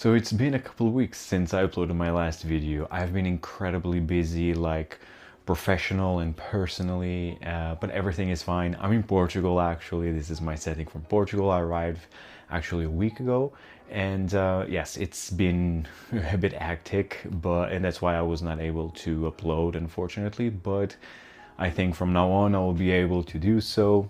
So it's been a couple of weeks since I uploaded my last video. I've been incredibly busy, like professional and personally, but everything is fine. I'm in Portugal actually. This is my setting from Portugal. I arrived actually a week ago, and yes, it's been a bit hectic, and that's why I was not able to upload, unfortunately. But I think from now on I will be able to do so.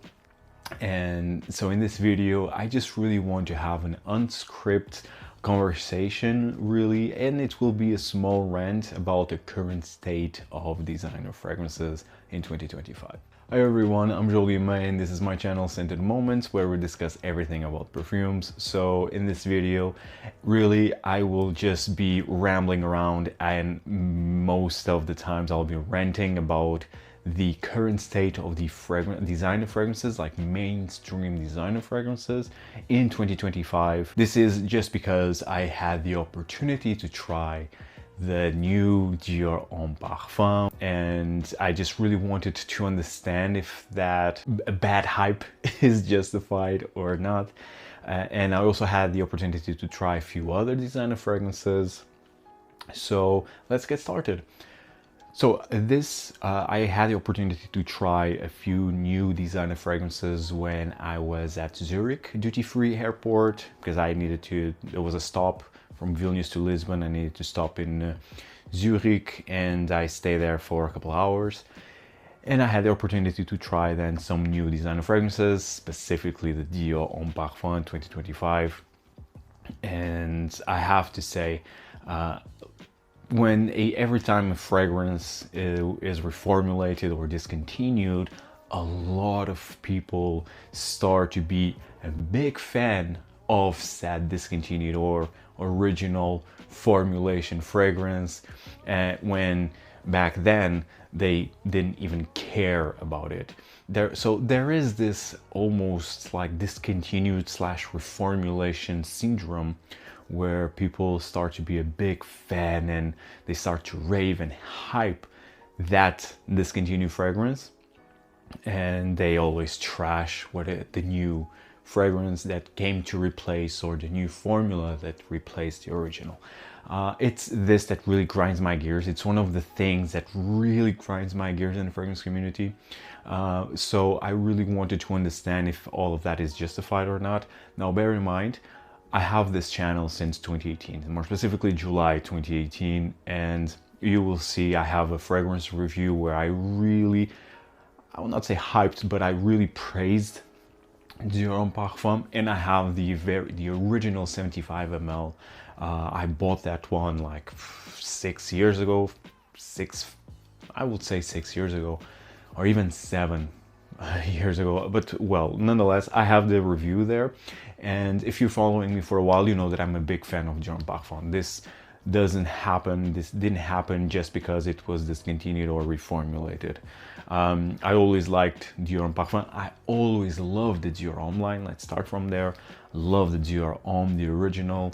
And so in this video, I just really want to have an unscripted conversation, really, and it will be a small rant about the current state of designer fragrances in 2025. Hi everyone, I'm Jolie and this is my channel Scented Moments, where we discuss everything about perfumes. So in this video, really, I will just be rambling around, and most of the times I'll be ranting about the current state of the designer fragrances, like mainstream designer fragrances in 2025. This is just because I had the opportunity to try the new Dior Homme Parfum, and I just really wanted to understand if that bad hype is justified or not. And I also had the opportunity to try a few other designer fragrances. So let's get started. So I had the opportunity to try a few new designer fragrances when I was at Zurich duty-free airport, because there was a stop from Vilnius to Lisbon. I needed to stop in Zurich, and I stayed there for a couple of hours. And I had the opportunity to try then some new designer fragrances, specifically the Dior Homme Parfum 2025. And I have to say, every time a fragrance is reformulated or discontinued, a lot of people start to be a big fan of said discontinued or original formulation fragrance, when back then they didn't even care about it. So there is this almost like discontinued / reformulation syndrome, where people start to be a big fan and they start to rave and hype that discontinued fragrance, and they always trash the new fragrance that came to replace, or the new formula that replaced the original. It's this that really grinds my gears. It's one of the things that really grinds my gears in the fragrance community. So I really wanted to understand if all of that is justified or not. Now, bear in mind, I have this channel since 2018, more specifically July 2018, and you will see I have a fragrance review where I will not say hyped, but I really praised Dior Homme Parfum, and I have the original 75 ml. I bought that one like 6 years ago, I would say 6 years ago, or even 7 years ago, but well, nonetheless, I have the review there. And if you're following me for a while, you know that I'm a big fan of Dior Homme Parfum. This didn't happen just because it was discontinued or reformulated. I always liked Dior Homme Parfum. I always loved the Dior Homme line. Let's start from there. Love the Dior Homme, the original.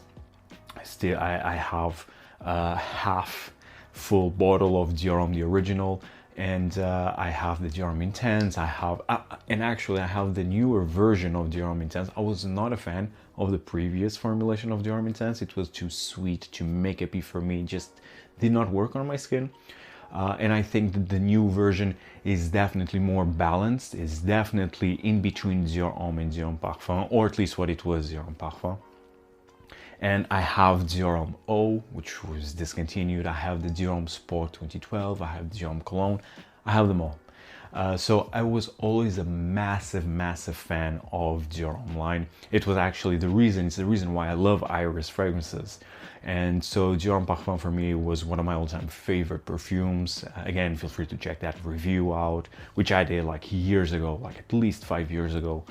Still, I have a half full bottle of Dior Homme, the original. And I have the Dior Homme Intense. And actually I have the newer version of Dior Homme Intense. I was not a fan of the previous formulation of Dior Homme Intense. It was too sweet, too makeup-y for me. It just did not work on my skin. And I think that the new version is definitely more balanced. It's definitely in between Dior Homme and Dior Homme Parfum, or at least what it was, Dior Homme Parfum. And I have Dior Homme Eau, which was discontinued. I have the Dior Homme Sport 2012. I have Dior Homme Cologne. I have them all. So I was always a massive fan of Dior Homme line. It's the reason why I love Iris fragrances. And so Dior Homme Parfum for me was one of my all-time favorite perfumes. Again, feel free to check that review out, which I did like years ago, like at least 5 years ago.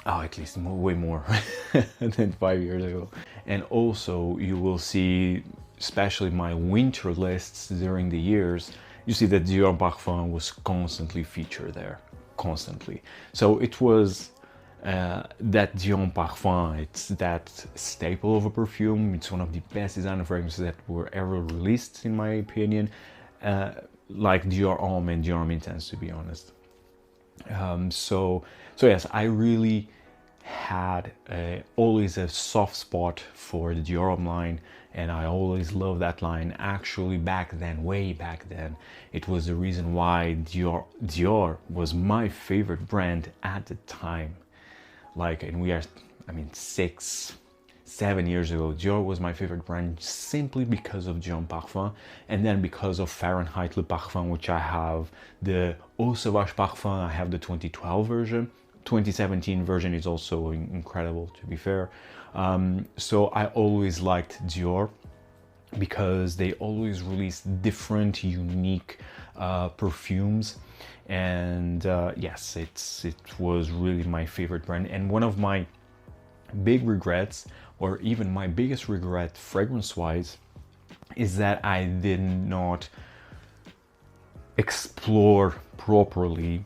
At least way more than 5 years ago. And also you will see, especially my winter lists during the years, you see that Dior Homme Parfum was constantly featured there, constantly. So it was that Dior Homme Parfum, it's that staple of a perfume. It's one of the best designer fragrances that were ever released, in my opinion, like Dior Homme and Dior Homme Intense, to be honest. So yes, I really had always a soft spot for the Dior Homme line, and I always loved that line. Actually, back then, way back then, it was the reason why Dior was my favorite brand at the time. Like, and we are, I mean, 6-7 years ago, Dior was my favorite brand simply because of Dior Homme Parfum, and then because of Untitled Parfum, which I have the Eau Sauvage Parfum. I have the 2012 version. 2017 version is also incredible, to be fair. So I always liked Dior because they always release different, unique perfumes. And yes, it was really my favorite brand. And one of my big regrets, or even my biggest regret fragrance-wise, is that I did not explore properly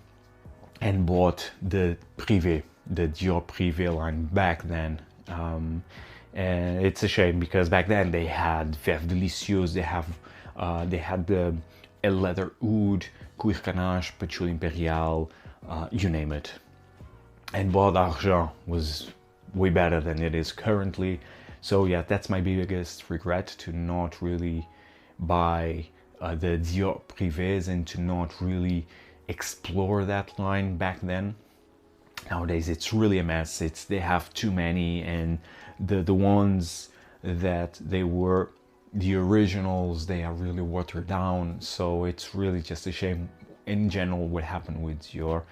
and bought the Privé, the Dior Privé line back then. And it's a shame because back then they had Veuve Delicieuse, they had the Leather Oud, Cuir Canache, Patchouli Impérial, you name it. And Bois d'Argent was way better than it is currently. So yeah, that's my biggest regret, to not really buy the Dior Privés and to not really explore that line back then. Nowadays it's really a mess. They have too many, and the ones that they were the originals, they are really watered down. So it's really just a shame in general what happened with Dior,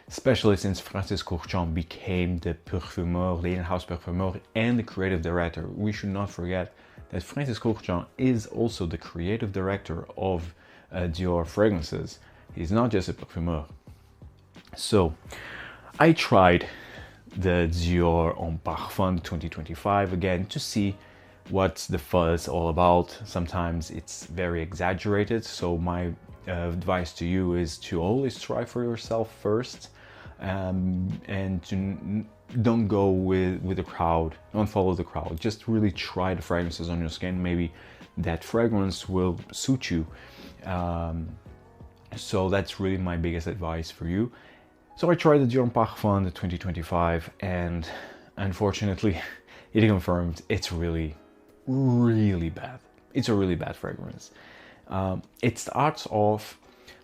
especially since Francis Courchon became the perfumeur, the in-house perfumeur and the creative director. We should not forget that Francis Courchon is also the creative director of Dior fragrances. He's not just a parfumeur. So I tried the Dior Homme Parfum 2025 again to see what's the fuzz all about. Sometimes it's very exaggerated, so my advice to you is to always try for yourself first, and to don't go with the crowd, don't follow the crowd. Just really try the fragrances on your skin. Maybe that fragrance will suit you. So that's really my biggest advice for you. So I tried the Dior Homme Parfum the 2025, and unfortunately it confirmed it's really bad. It's a really bad fragrance. It starts off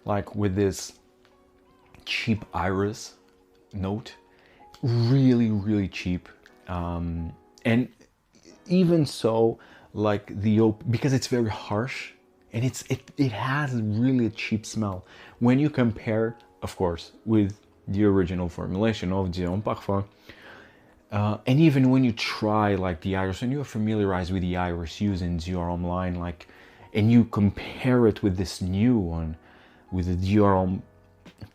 like with this cheap iris note, really cheap, and even so, like because it's very harsh, and it has really a cheap smell when you compare, of course, with the original formulation of Dior Homme Parfum. And even when you try like the iris, when you're familiarized with the iris used in Dior Homme line, like, and you compare it with this new one, with the Dior Homme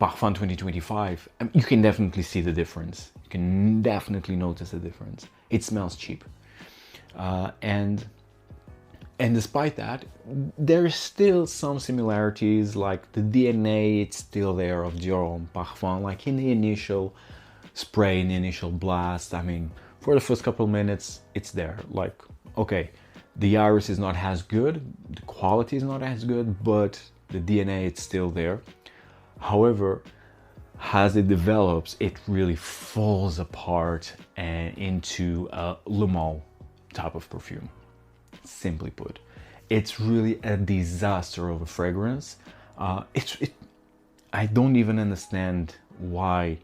Parfum 2025, you can definitely see the difference. You can definitely notice the difference. It smells cheap. And despite that, there's still some similarities, like the DNA, it's still there of Dior Homme Parfum, like in the initial spray, in the initial blast. I mean, for the first couple of minutes, it's there. Like, okay, the iris is not as good, the quality is not as good, but the DNA, it's still there. However, as it develops, it really falls apart and into a Le Male type of perfume. Simply put, it's really a disaster of a fragrance. I don't even understand why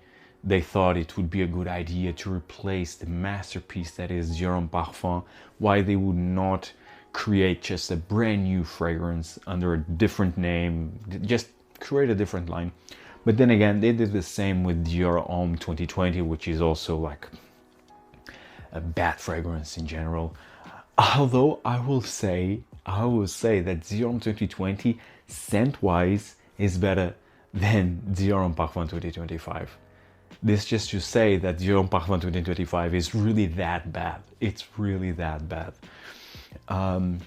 they thought it would be a good idea to replace the masterpiece that is Dior Homme Parfum. Why they would not create just a brand new fragrance under a different name, just create a different line. But then again, they did the same with Dior Homme 2020, which is also like a bad fragrance in general. Although I will say that Dior Homme 2020 scent-wise is better than Dior Homme Parfum 2025. This just to say that Dior Homme Parfum 2025 is really that bad. It's really that bad. And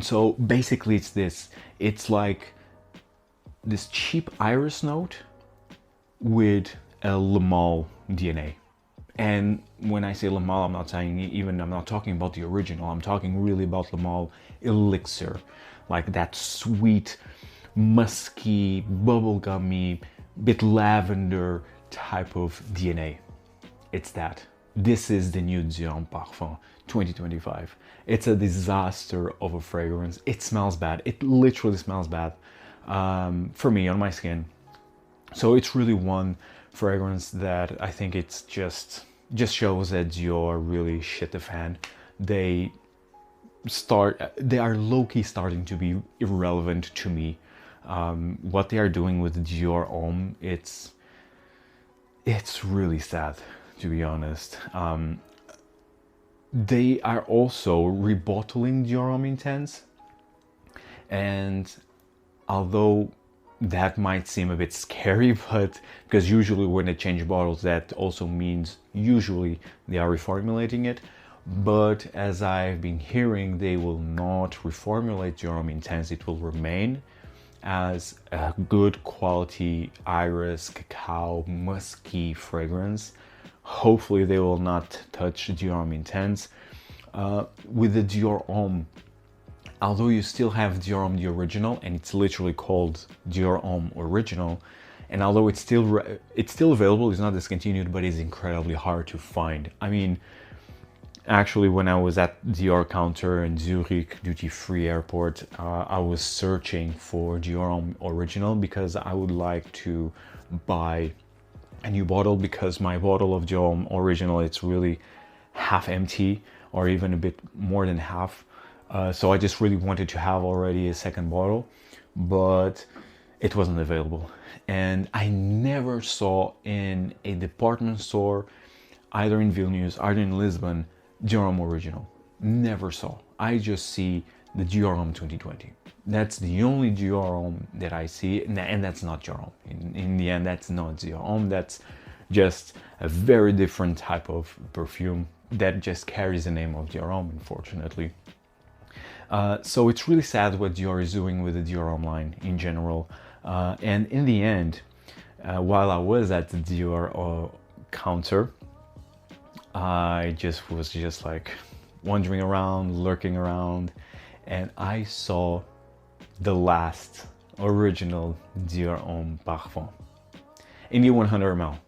so basically it's this. It's like this cheap iris note with a Le Male DNA. And when I say Le Male, I'm not talking about the original. I'm talking really about Le Male Elixir, like that sweet, musky, bubblegummy, bit lavender type of DNA. it's that. This is the new Dior Homme Parfum 2025. It's a disaster of a fragrance. It smells bad. It literally smells bad for me on my skin. So it's really one fragrance that I think it's just shows that Dior really shit the fan. They are low-key starting to be irrelevant to me. What they are doing with Dior Homme, it's really sad, to be honest. They are also rebottling Dior Homme Intense, and although that might seem a bit scary, but because usually when they change bottles, that also means usually they are reformulating it. But as I've been hearing, they will not reformulate Dior Homme Intense. It will remain as a good quality iris, cacao, musky fragrance. Hopefully they will not touch Dior Homme Intense. With the Dior Homme, although you still have Dior Homme the original, and it's literally called Dior Homme Original, and although it's still available, it's not discontinued, but it's incredibly hard to find. I mean, actually, when I was at Dior counter in Zurich duty-free airport, I was searching for Dior Homme Original because I would like to buy a new bottle, because my bottle of Dior Homme Original, it's really half empty, or even a bit more than half. So I just really wanted to have already a second bottle, but it wasn't available. And I never saw in a department store, either in Vilnius, either in Lisbon, Dior Homme Original. Never saw. I just see the Dior Homme 2020. That's the only Dior Homme that I see, and that's not Dior Homme. In the end, that's not Dior Homme. That's just a very different type of perfume that just carries the name of Dior Homme, unfortunately. So it's really sad what Dior is doing with the Dior Homme line in general. And in the end, while I was at the Dior counter, I was just like wandering around, lurking around, and I saw the last original Dior Homme Parfum in the 100 ml.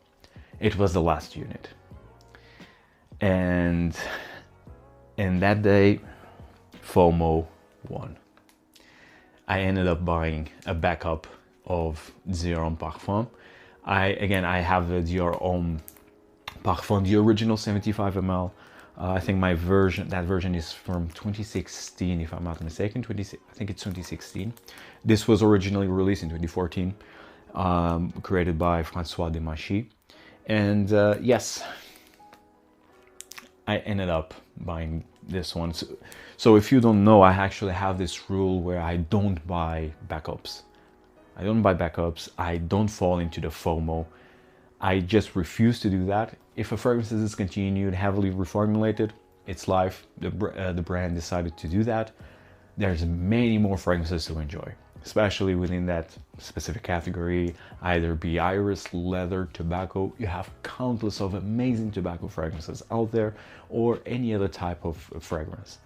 It was the last unit. And that day, FOMO won. I ended up buying a backup of Dior Homme Parfum. I have the Dior Homme Parfum, the original 75 ml. I think that version is from 2016, if I'm not mistaken. I think it's 2016. This was originally released in 2014, created by François Demachy. And yes, I ended up buying this one. So if you don't know, I actually have this rule where I don't buy backups. I don't fall into the FOMO. I just refuse to do that. If a fragrance is discontinued, heavily reformulated, it's life. The brand decided to do that. There's many more fragrances to enjoy, especially within that specific category, either be iris, leather, tobacco. You have countless of amazing tobacco fragrances out there, or any other type of fragrance.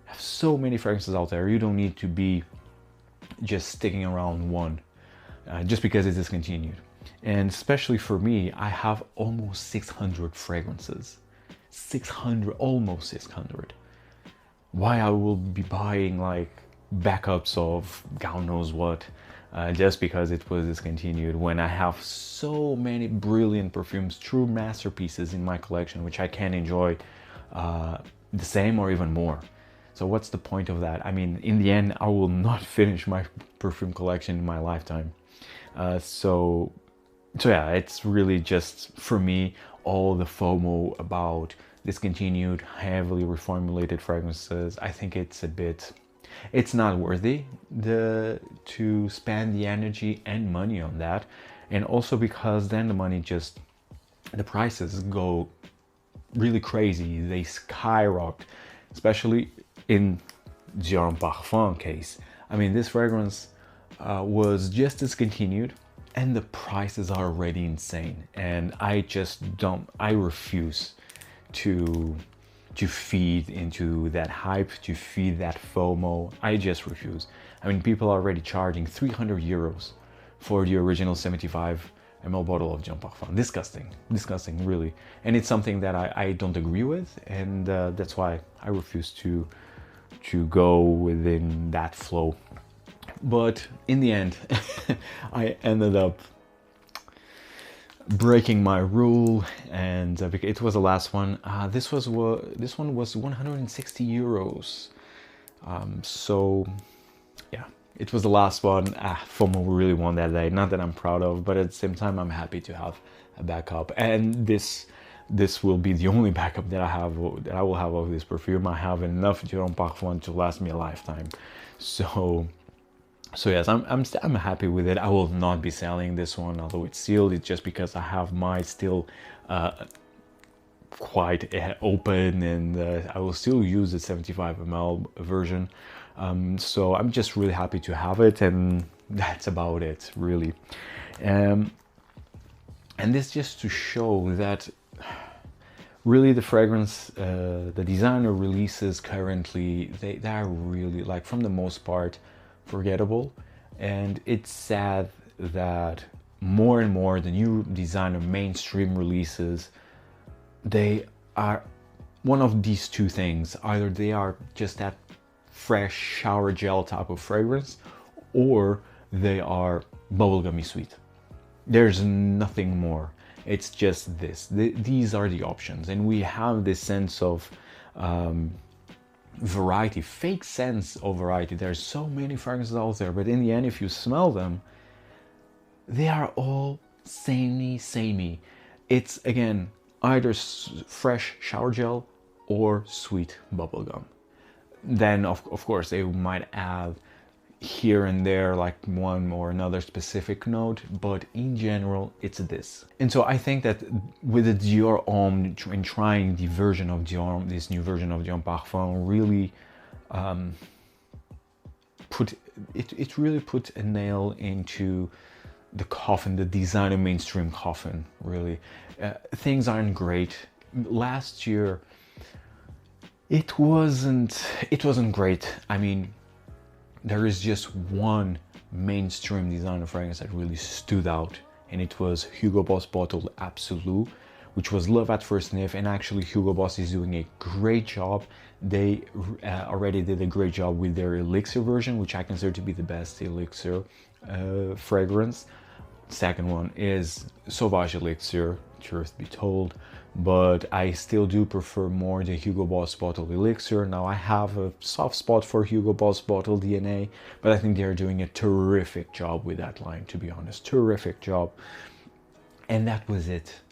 You have so many fragrances out there. You don't need to be just sticking around one just because it's discontinued. And especially for me, I have almost 600 fragrances. Almost 600. Why I will be buying like backups of God knows what, just because it was discontinued, when I have so many brilliant perfumes, true masterpieces in my collection, which I can enjoy the same or even more. So what's the point of that? I mean, in the end, I will not finish my perfume collection in my lifetime. So yeah, it's really just, for me, all the FOMO about discontinued, heavily reformulated fragrances. I think it's not worthy to spend the energy and money on that. And also because then the prices go really crazy. They skyrocket, especially in Dior Homme Parfum case. I mean, this fragrance was just discontinued, and the prices are already insane. And I refuse to feed into that hype, to feed that FOMO. I just refuse. I mean, people are already charging 300 euros for the original 75 ml bottle of Dior Homme Parfum. Disgusting, really. And it's something that I don't agree with, and that's why I refuse to go within that flow. But in the end, I ended up breaking my rule, and it was the last one. This one was 160 euros. So yeah, it was the last one. FOMO really won that day. Not that I'm proud of, but at the same time, I'm happy to have a backup. And this will be the only backup that I will have of this perfume. I have enough Dior Homme Parfum to last me a lifetime. So yes, I'm happy with it. I will not be selling this one, although it's sealed. It's just because I have mine still quite open, and I will still use the 75 ml version. So I'm just really happy to have it, and that's about it, really. And this just to show that really the fragrance, the designer releases currently, they are really, like, for the most part, forgettable. And it's sad that more and more the new designer mainstream releases, they are one of these two things. Either they are just that fresh shower gel type of fragrance, or they are bubblegummy sweet. There's nothing more. It's just this. These are the options, and we have this sense of variety, fake sense of variety. There's so many fragrances out there, but in the end, if you smell them, they are all samey. It's, again, either fresh shower gel or sweet bubblegum. Then of course they might add here and there like one or another specific note, but in general it's this. And so I think that with the Dior Homme, and trying the version of Dior, this new version of Dior Homme Parfum, really really put a nail into the coffin, the designer mainstream coffin, really. Things aren't great. Last year it wasn't great. I mean, there is just one mainstream designer fragrance that really stood out, and it was Hugo Boss Bottled Absolute, which was love at first sniff. And actually Hugo Boss is doing a great job. They already did a great job with their Elixir version, which I consider to be the best Elixir fragrance. Second one is Sauvage Elixir, truth be told, but I still do prefer more the Hugo Boss Bottled Elixir. Now, I have a soft spot for Hugo Boss Bottled DNA, but I think they're doing a terrific job with that line, to be honest. Terrific job. And that was it.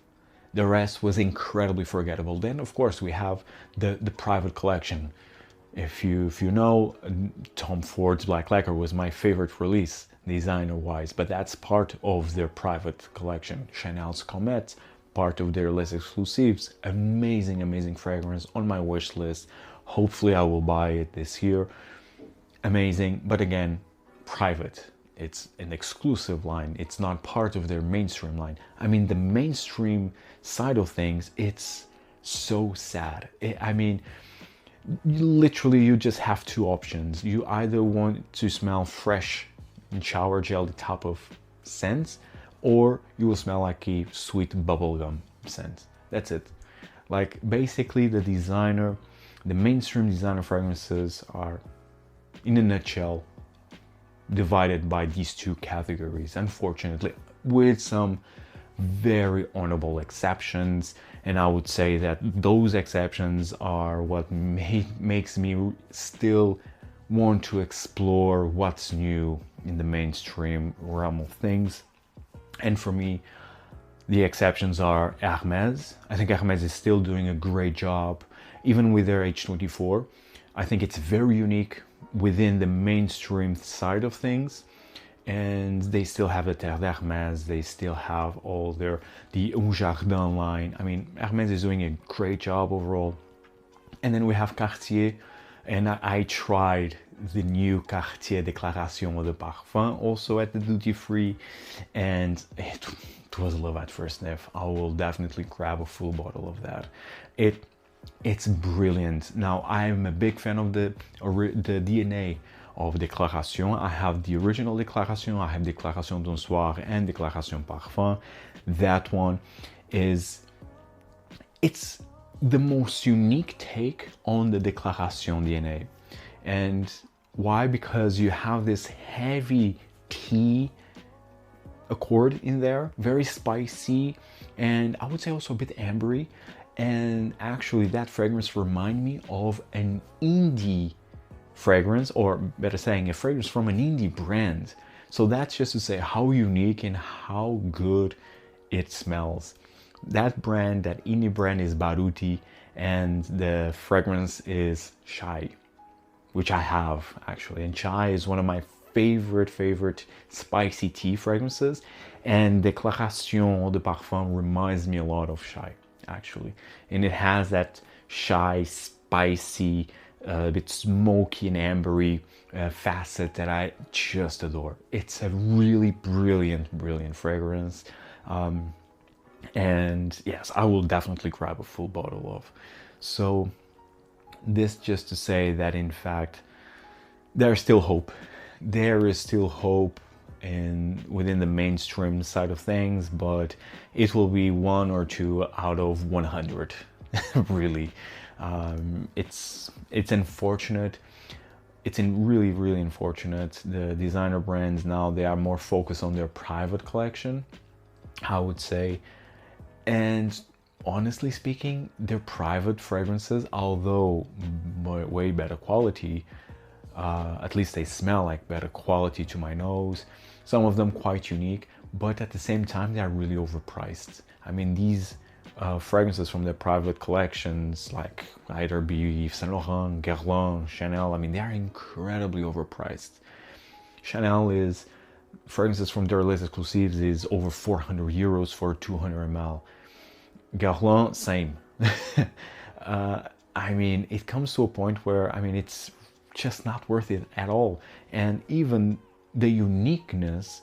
The rest was incredibly forgettable. Then, of course, we have the private collection. If you know, Tom Ford's Black Lacquer was my favorite release, designer-wise, but that's part of their private collection. Chanel's Comet, part of their less exclusives. Amazing fragrance on my wish list. Hopefully I will buy it this year. Amazing, but again, private. It's an exclusive line. It's not part of their mainstream line. I mean, the mainstream side of things, it's so sad. I mean, literally you just have two options. You either want to smell fresh and shower gel type of scents, or you will smell like a sweet bubblegum scent. That's it. Like, basically the mainstream designer fragrances are, in a nutshell, divided by these two categories, unfortunately, with some very honorable exceptions. And I would say that those exceptions are what makes me still want to explore what's new in the mainstream realm of things. And for me, the exceptions are Hermès. I think Hermès is still doing a great job, even with their H24. I think it's very unique within the mainstream side of things. And they still have the Terre d'Hermès, they still have all the Un Jardin line. I mean, Hermès is doing a great job overall. And then we have Cartier, and I tried the new Cartier Déclaration de Parfum also at the duty free, and it was love at first sniff. I will definitely grab a full bottle of that. It's brilliant. Now, I'm a big fan of the DNA of Déclaration. I have the original Déclaration, I have Déclaration d'un Soir and Déclaration Parfum. That one is, it's the most unique take on the Déclaration DNA. And why? Because you have this heavy tea accord in there, very spicy, and I would say also a bit ambery. And actually that fragrance reminds me of an indie fragrance, or better saying, a fragrance from an indie brand. So that's just to say how unique and how good it smells. That brand, that indie brand, is Baruti, and the fragrance is Chai, which I have actually. And Chai is one of my favorite spicy tea fragrances, and Déclaration de Parfum reminds me a lot of Chai actually, and it has that Chai spicy, a bit smoky and ambery facet that I just adore. It's a really brilliant fragrance, and yes, I will definitely grab a full bottle of. So this just to say that in fact there's still hope. There is still hope within the mainstream side of things, but it will be 1 or 2 out of 100 really. It's unfortunate. It's really unfortunate. The designer brands now, they are more focused on their private collection, I would say. And honestly speaking, their private fragrances, although way better quality, at least they smell like better quality to my nose, some of them quite unique, but at the same time they are really overpriced. I mean, these fragrances from their private collections, like either be Yves Saint Laurent, Guerlain, Chanel, I mean, they are incredibly overpriced. Chanel is, fragrances from their list exclusives is over 400 euros for 200 ml. Guerlain, same. I mean, it comes to a point where, I mean, it's just not worth it at all. And even the uniqueness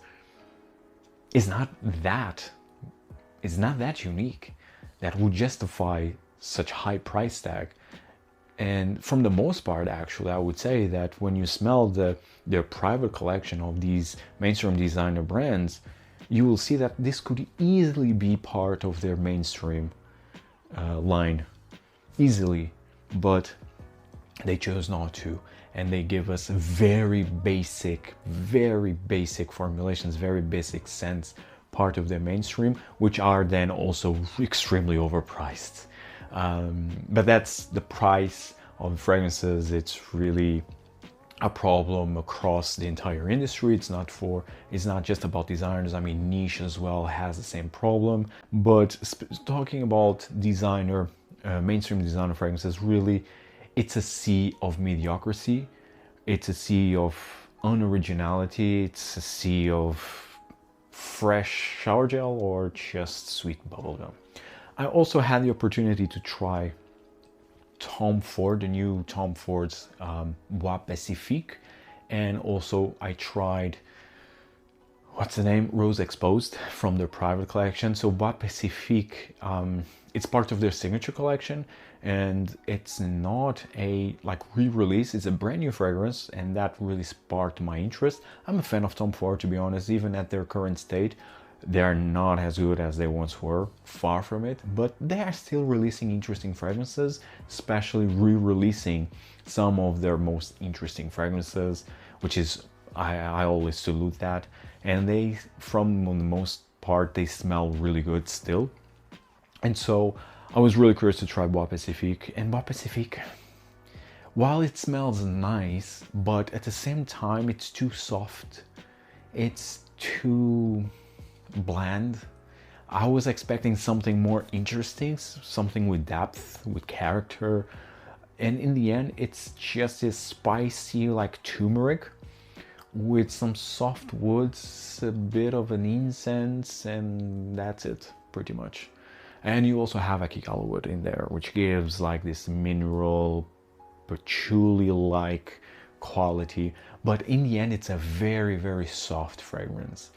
is not that unique that would justify such high price tag. And from the most part, actually, I would say that when you smell their private collection of these mainstream designer brands, you will see that this could easily be part of their mainstream line, easily, but they chose not to, and they give us very basic formulations, very basic scents, part of their mainstream, which are then also extremely overpriced. But that's the price of fragrances. It's really a problem across the entire industry. It's not just about designers. I mean, niche as well has the same problem. But talking about designer, mainstream designer fragrances, really, it's a sea of mediocrity. It's a sea of unoriginality. It's a sea of fresh shower gel or just sweet bubblegum. I also had the opportunity to try Tom Ford, the new Tom Ford's Bois Pacifique, and also I tried, what's the name, Rose Exposed from their private collection. So Bois Pacifique, it's part of their signature collection, and it's not a re-release. It's a brand new fragrance, and that really sparked my interest. I'm a fan of Tom Ford, to be honest. Even at their current state, they are not as good as they once were, far from it, but they are still releasing interesting fragrances, especially re-releasing some of their most interesting fragrances, which is, I always salute that. And they, from the most part, they smell really good still. And so I was really curious to try Bois Pacifique. And Bois Pacifique, while it smells nice, but at the same time, it's too soft. It's too bland. I was expecting something more interesting, something with depth, with character, and in the end it's just this spicy like turmeric with some soft woods, a bit of an incense, and that's it pretty much. And you also have akikala wood in there, which gives like this mineral patchouli like quality, but in the end it's a very soft fragrance.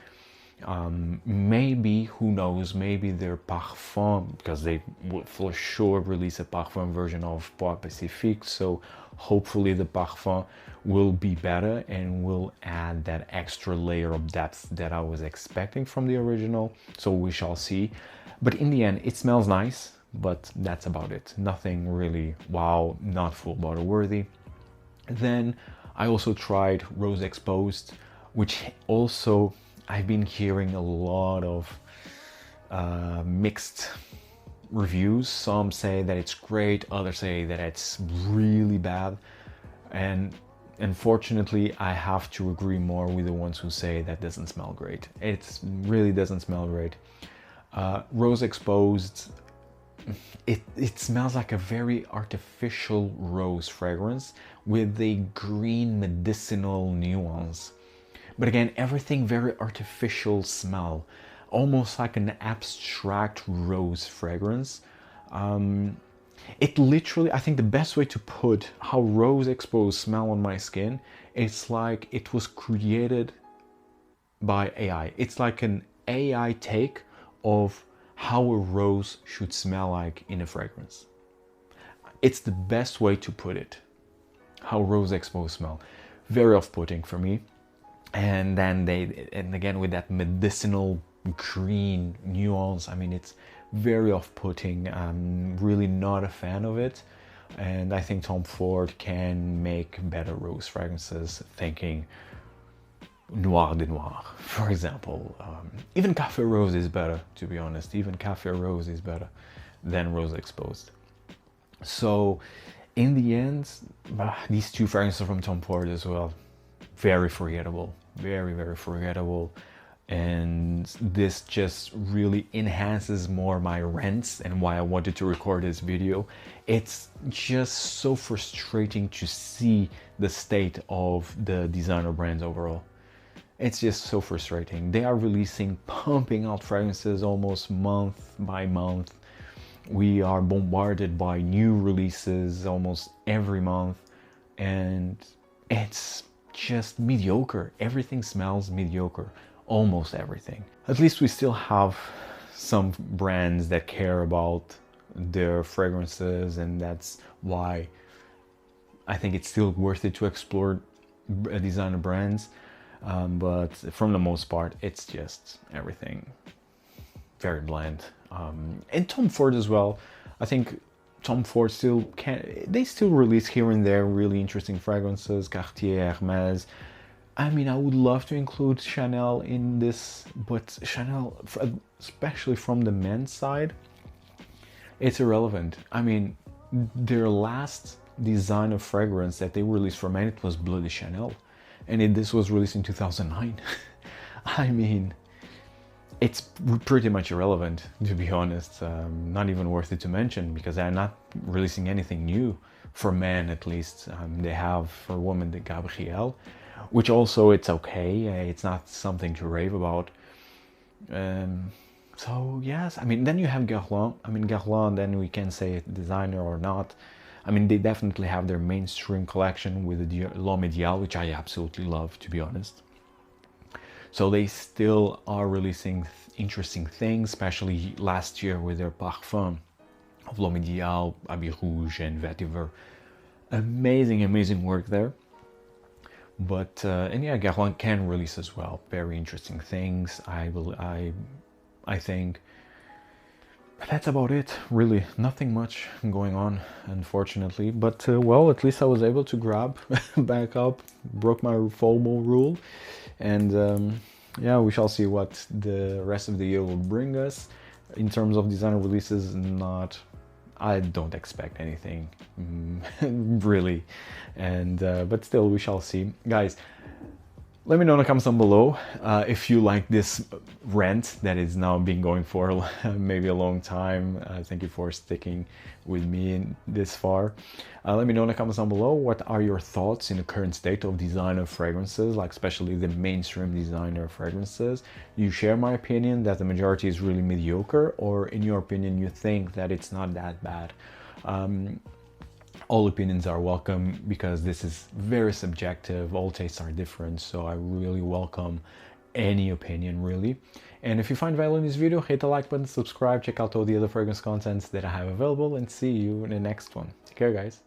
Maybe, who knows, maybe their parfum, because they will for sure release a parfum version of Bois Pacifique, so hopefully the parfum will be better and will add that extra layer of depth that I was expecting from the original, so we shall see. But in the end, it smells nice, but that's about it. Nothing really wow, not full bottle worthy. Then I also tried Rose Exposed, which also I've been hearing a lot of mixed reviews. Some say that it's great, others say that it's really bad. And unfortunately, I have to agree more with the ones who say that doesn't smell great. It really doesn't smell great. Rose Exposed, it smells like a very artificial rose fragrance with a green medicinal nuance. But again, everything very artificial smell, almost like an abstract rose fragrance. It literally, I think the best way to put how Rose Exposed smell on my skin, it's like it was created by AI. It's like an AI take of how a rose should smell like in a fragrance. It's the best way to put it. How Rose Exposed smell. Very off-putting for me. And then and again with that medicinal green nuance, I mean, it's very off-putting. I'm really not a fan of it. And I think Tom Ford can make better rose fragrances, thinking Noir de Noir, for example. Even Café Rose is better, to be honest. Even Café Rose is better than Rose Exposed. So in the end, these two fragrances from Tom Ford as well, very forgettable, very, very forgettable. And this just really enhances more my rants and why I wanted to record this video. It's just so frustrating to see the state of the designer brands overall. It's just so frustrating. They are releasing, pumping out fragrances almost month by month. We are bombarded by new releases almost every month, and it's just mediocre. Everything smells mediocre, almost everything. At least we still have some brands that care about their fragrances, and that's why I think it's still worth it to explore designer brands. But from the most part, it's just everything very bland. And Tom Ford as well. I think Tom Ford still they still release here and there really interesting fragrances, Cartier, Hermes. I mean, I would love to include Chanel in this, but Chanel, especially from the men's side, it's irrelevant. I mean, their last designer fragrance that they released for men, it was Bleu de Chanel. And this was released in 2009. I mean, it's pretty much irrelevant, to be honest. Not even worth it to mention, because they're not releasing anything new for men, at least. They have for women the Gabrielle, which also it's okay. It's not something to rave about. So yes, I mean, then you have Guerlain. I mean, Guerlain, then we can say it's designer or not. I mean, they definitely have their mainstream collection with the L'Homme Ideal, which I absolutely love, to be honest. So they still are releasing interesting things, especially last year with their parfum of L'Homme Ideal, Habit Rouge and Vetiver. Amazing, amazing work there. But, and yeah, Guerlain can release as well. Very interesting things, I think. But that's about it, really. Nothing much going on, unfortunately. But, well, at least I was able to grab back up, broke my FOMO rule. And, yeah, we shall see what the rest of the year will bring us. In terms of designer releases, I don't expect anything, really. And, but still, we shall see. Guys, let me know in the comments down below if you like this rant that is now been going for maybe a long time. Thank you for sticking with me this far. Let me know in the comments down below what are your thoughts in the current state of designer fragrances, like especially the mainstream designer fragrances. You share my opinion that the majority is really mediocre, or in your opinion you think that it's not that bad. All opinions are welcome, because this is very subjective. All tastes are different, so I really welcome any opinion really. And if you find value in this video, hit the like button, subscribe, check out all the other fragrance contents that I have available, and see you in the next one. Take care, guys.